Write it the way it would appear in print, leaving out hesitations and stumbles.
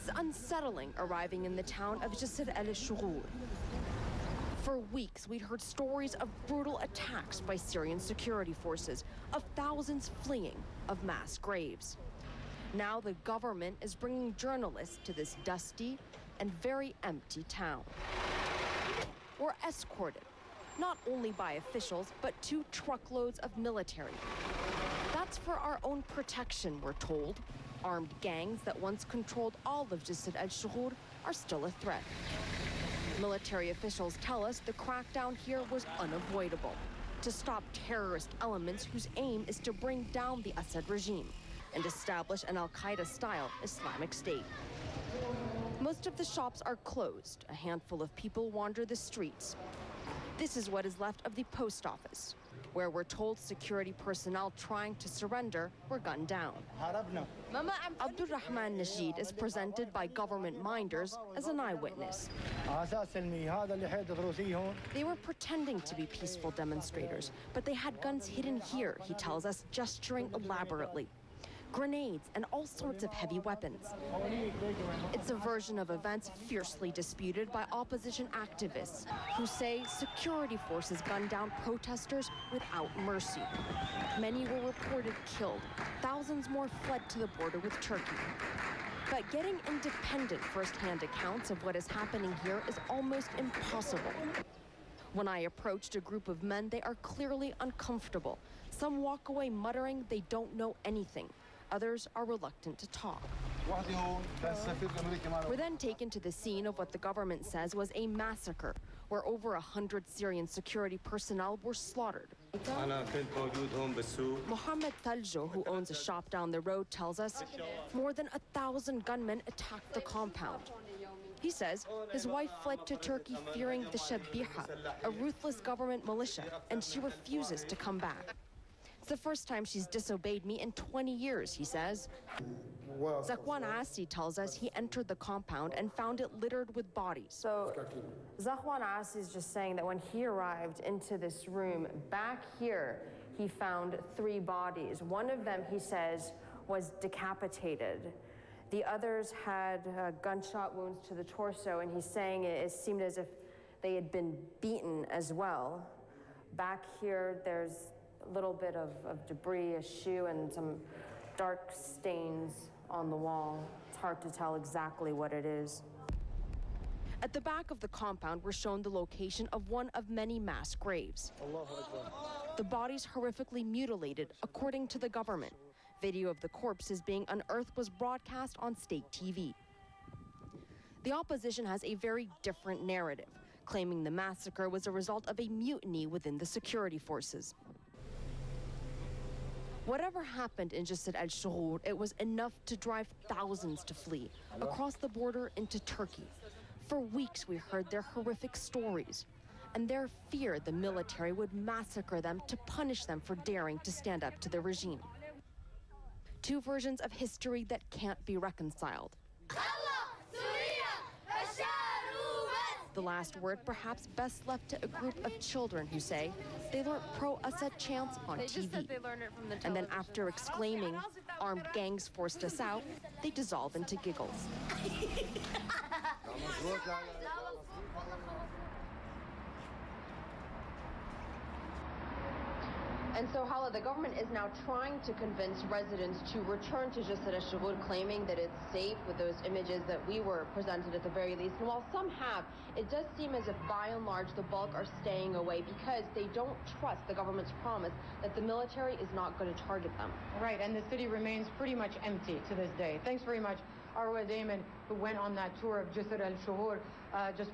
It's unsettling arriving in the town of Jisr al-Shugar. For weeks, we'd heard stories of brutal attacks by Syrian security forces, of thousands fleeing, of mass graves. Now the government is bringing journalists to this dusty and very empty town. We're escorted, not only by officials, but 2 truckloads of military. That's for our own protection, we're told. Armed gangs that once controlled all of Jisr al-Shugar are still a threat. Military officials tell us the crackdown here was unavoidable, to stop terrorist elements whose aim is to bring down the Assad regime and establish an al-Qaeda-style Islamic State. Most of the shops are closed. A handful of people wander the streets. This is what is left of the post office, where we're told security personnel trying to surrender were gunned down. Abdulrahman Najid is presented by government minders as an eyewitness. They were pretending to be peaceful demonstrators, but they had guns hidden here, he tells us, gesturing elaborately. Grenades and all sorts of heavy weapons. It's a version of events fiercely disputed by opposition activists who say security forces gunned down protesters without mercy. Many were reported killed. Thousands more fled to the border with Turkey. But getting independent first-hand accounts of what is happening here is almost impossible. When I approached a group of men, they are clearly uncomfortable. Some walk away muttering they don't know anything. Others are reluctant to talk. We're then taken to the scene of what the government says was a massacre, where over 100 Syrian security personnel were slaughtered. Mohammed Taljo, who owns a shop down the road, tells us more than 1,000 gunmen attacked the compound. He says his wife fled to Turkey fearing the Shabiha, a ruthless government militia, and she refuses to come back. It's the first time she's disobeyed me in 20 years, he says. Zakwan Asi tells us he entered the compound and found it littered with bodies. So Zakwan Asi is just saying that when he arrived into this room, back here, he found 3 bodies. One of them, he says, was decapitated. The others had gunshot wounds to the torso, and he's saying it seemed as if they had been beaten as well. Back here, there's a little bit of debris, a shoe, and some dark stains on the wall. It's hard to tell exactly what it is. At the back of the compound, we're shown the location of one of many mass graves. The bodies horrifically mutilated, according to the government. Video of the corpses being unearthed was broadcast on state TV. The opposition has a very different narrative, claiming the massacre was a result of a mutiny within the security forces. Whatever happened in Jisr al-Shugar, it was enough to drive thousands to flee across the border into Turkey. For weeks, we heard their horrific stories and their fear the military would massacre them to punish them for daring to stand up to the regime. 2 versions of history that can't be reconciled. The last word perhaps best left to a group of children who say they learned pro-Assad chants on TV. Just said they learned it from the and then after exclaiming, "Armed gangs forced us out," they dissolve into giggles. And so, Hala, the government is now trying to convince residents to return to Jisr al-Shugar, claiming that it's safe with those images that we were presented at the very least. And while some have, it does seem as if, by and large, the bulk are staying away because they don't trust the government's promise that the military is not going to target them. Right, and the city remains pretty much empty to this day. Thanks very much, Arwa Damon, who went on that tour of Jisr al-Shugar just